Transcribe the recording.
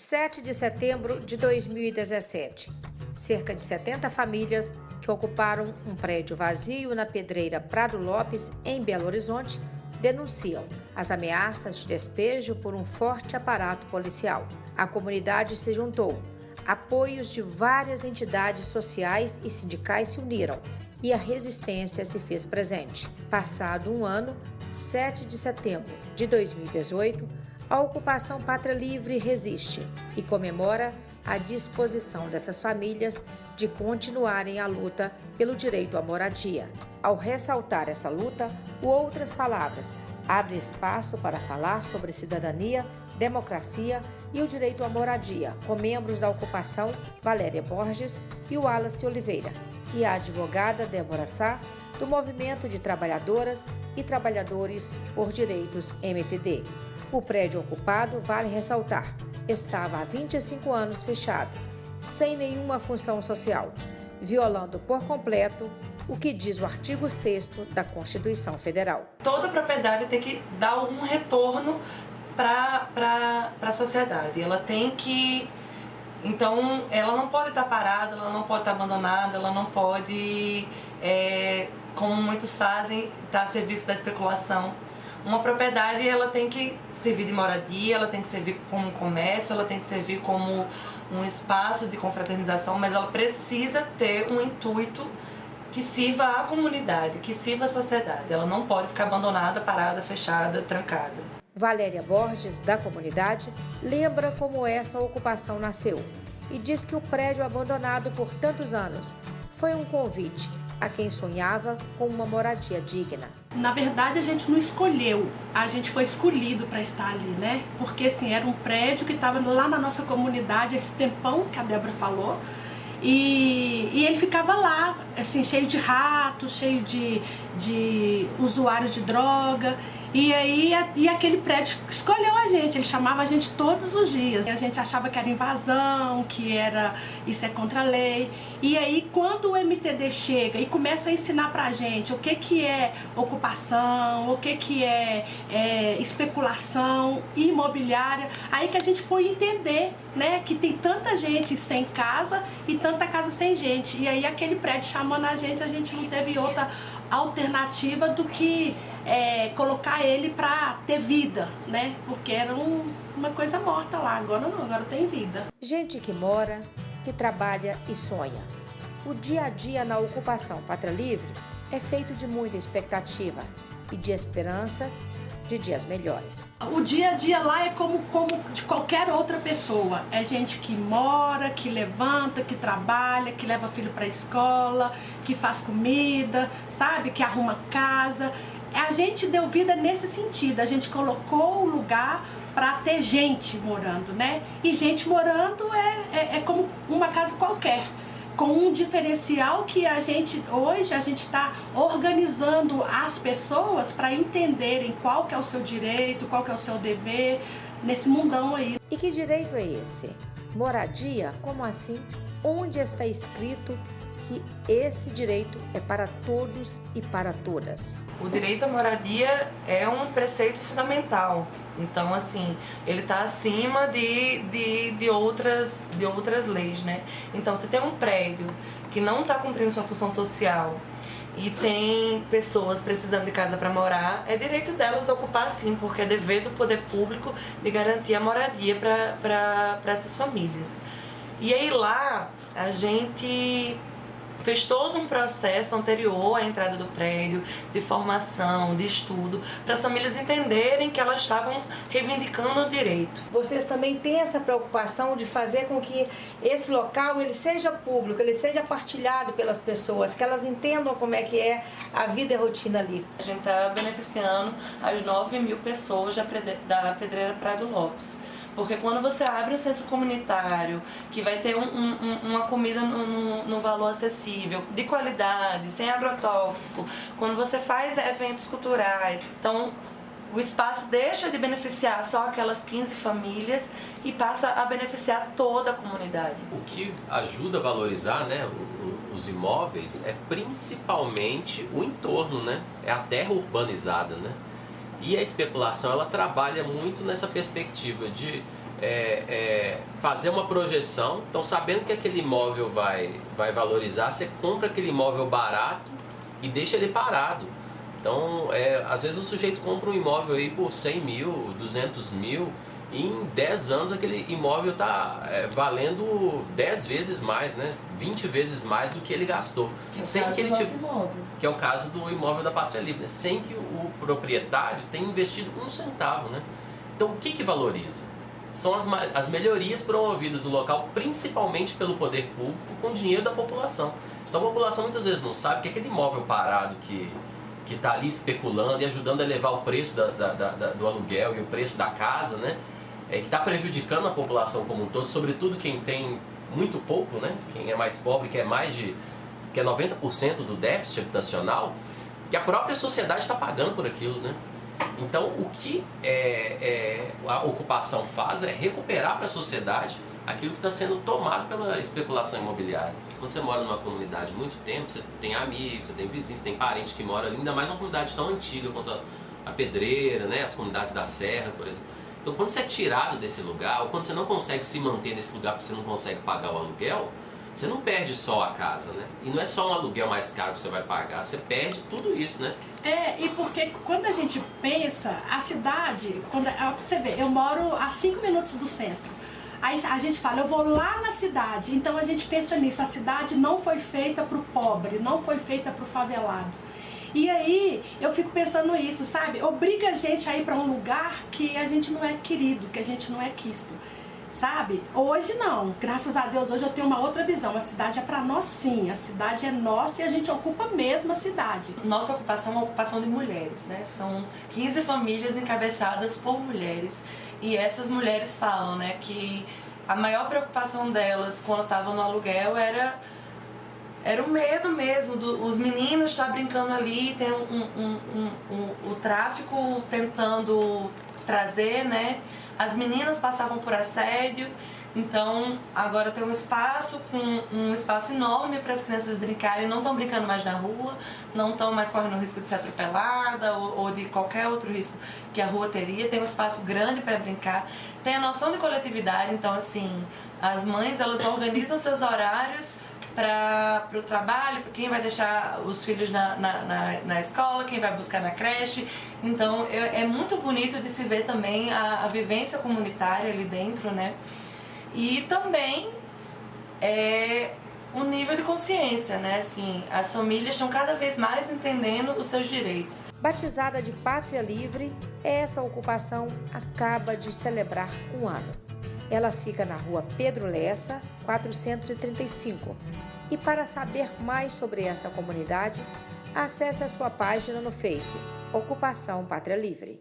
7 de setembro de 2017. Cerca de 70 famílias que ocuparam um prédio vazio na Pedreira Prado Lopes, em Belo Horizonte, denunciam as ameaças de despejo por um forte aparato policial. A comunidade se juntou. Apoios de várias entidades sociais e sindicais se uniram e a resistência se fez presente. Passado um ano, 7 de setembro de 2018, a ocupação Pátria Livre resiste e comemora a disposição dessas famílias de continuarem a luta pelo direito à moradia. Ao ressaltar essa luta, o Outras Palavras abre espaço para falar sobre cidadania, democracia e o direito à moradia, com membros da ocupação Valéria Borges e o Wallace Oliveira, e a advogada Débora Sá, do Movimento de Trabalhadoras e Trabalhadores por Direitos MTD. O prédio ocupado, vale ressaltar, estava há 25 anos fechado, sem nenhuma função social, violando por completo o que diz o artigo 6º da Constituição Federal. Toda propriedade tem que dar algum retorno para a sociedade. Ela tem que... Então, ela não pode estar parada, ela não pode estar abandonada, ela não pode, como muitos fazem, estar a serviço da especulação. Uma propriedade, ela tem que servir de moradia, ela tem que servir como um comércio, ela tem que servir como um espaço de confraternização, mas ela precisa ter um intuito que sirva à comunidade, que sirva à sociedade. Ela não pode ficar abandonada, parada, fechada, trancada. Valéria Borges, da comunidade, lembra como essa ocupação nasceu e diz que o prédio abandonado por tantos anos foi um convite a quem sonhava com uma moradia digna. Na verdade, a gente não escolheu, a gente foi escolhido para estar ali, né? Porque assim, era um prédio que estava lá na nossa comunidade, esse tempão que a Débora falou, e ele ficava lá, assim, cheio de ratos, cheio de usuários de droga. E aí aquele prédio escolheu a gente, ele chamava a gente todos os dias. A gente achava que era invasão, que isso é contra a lei. E aí quando o MTD chega e começa a ensinar pra gente o que é ocupação, o que é especulação imobiliária, aí que a gente foi entender, né, que tem tanta gente sem casa e tanta casa sem gente. E aí aquele prédio chamando a gente não teve outra alternativa do que colocar ele para ter vida, né? Porque era uma coisa morta lá, agora não, agora tem vida. Gente que mora, que trabalha e sonha. O dia a dia na ocupação Pátria Livre é feito de muita expectativa e de esperança de dias melhores. O dia a dia lá é como de qualquer outra pessoa. É gente que mora, que levanta, que trabalha, que leva filho para a escola, que faz comida, sabe? Que arruma casa. A gente deu vida nesse sentido, a gente colocou o lugar para ter gente morando, né? E gente morando é como uma casa qualquer, com um diferencial que hoje a gente está organizando as pessoas para entenderem qual que é o seu direito, qual que é o seu dever nesse mundão aí. E que direito é esse? Moradia? Como assim? Onde está escrito que esse direito é para todos e para todas? O direito à moradia é um preceito fundamental. Então, assim, ele está acima de outras leis, né? Então, se tem um prédio que não está cumprindo sua função social e tem pessoas precisando de casa para morar, é direito delas ocupar sim, porque é dever do poder público de garantir a moradia para essas famílias. E aí lá, a gente fez todo um processo anterior à entrada do prédio, de formação, de estudo, para as famílias entenderem que elas estavam reivindicando o direito. Vocês também têm essa preocupação de fazer com que esse local ele seja público, ele seja partilhado pelas pessoas, que elas entendam como é que é a vida e a rotina ali. A gente está beneficiando as 9.000 pessoas da Pedreira Prado Lopes. Porque quando você abre um centro comunitário, que vai ter uma comida no valor acessível, de qualidade, sem agrotóxico, quando você faz eventos culturais, então o espaço deixa de beneficiar só aquelas 15 famílias e passa a beneficiar toda a comunidade. O que ajuda a valorizar, né, os imóveis é principalmente o entorno, né? É a terra urbanizada, né? E a especulação, ela trabalha muito nessa perspectiva de fazer uma projeção. Então, sabendo que aquele imóvel vai valorizar, você compra aquele imóvel barato e deixa ele parado. Então, às vezes o sujeito compra um imóvel aí por 100 mil, 200 mil, e em 10 anos aquele imóvel está valendo 10 vezes mais, né? 20 vezes mais do que ele gastou. Que é o caso do imóvel da Pátria Livre, né? Sem que o proprietário tenha investido um centavo, né? Então, o que valoriza? São as melhorias promovidas no local, principalmente pelo poder público, com dinheiro da população. Então, a população muitas vezes não sabe que aquele imóvel parado que está ali especulando e ajudando a elevar o preço do aluguel e o preço da casa, né? Que está prejudicando a população como um todo, sobretudo quem tem muito pouco, né? Quem é mais pobre, que é 90% do déficit habitacional, que a própria sociedade está pagando por aquilo, né? Então, o que a ocupação faz é recuperar para a sociedade aquilo que está sendo tomado pela especulação imobiliária. Quando você mora numa comunidade há muito tempo, você tem amigos, você tem vizinhos, você tem parentes que moram ali, ainda mais uma comunidade tão antiga quanto a Pedreira, né? As comunidades da Serra, por exemplo. Então, quando você é tirado desse lugar, ou quando você não consegue se manter nesse lugar porque você não consegue pagar o aluguel, você não perde só a casa, né? E não é só um aluguel mais caro que você vai pagar, você perde tudo isso, né? E porque quando a gente pensa, a cidade, você vê, eu moro a 5 minutos do centro. Aí a gente fala, eu vou lá na cidade, então a gente pensa nisso, a cidade não foi feita para o pobre, não foi feita para o favelado. E aí eu fico pensando isso, sabe? Obriga a gente a ir para um lugar que a gente não é querido, que a gente não é quisto, sabe? Hoje não, graças a Deus, hoje eu tenho uma outra visão. A cidade é para nós sim, a cidade é nossa e a gente ocupa mesmo a cidade. Nossa ocupação é uma ocupação de mulheres, né? São 15 famílias encabeçadas por mulheres. E essas mulheres falam, né, que a maior preocupação delas quando estavam no aluguel era o medo mesmo, os meninos estar brincando ali, tem o tráfico tentando trazer, né? As meninas passavam por assédio, então agora tem um espaço enorme para as crianças brincarem, não estão brincando mais na rua, não estão mais correndo o risco de ser atropelada ou de qualquer outro risco que a rua teria, tem um espaço grande para brincar, tem a noção de coletividade, então assim, as mães elas organizam seus horários para o trabalho, para quem vai deixar os filhos na escola, quem vai buscar na creche. Então é muito bonito de se ver também a vivência comunitária ali dentro, né? E também o nível de consciência, né? Assim, as famílias estão cada vez mais entendendo os seus direitos. Batizada de Pátria Livre, essa ocupação acaba de celebrar um ano. Ela fica na rua Pedro Lessa, 435. E para saber mais sobre essa comunidade, acesse a sua página no Face, Ocupação Pátria Livre.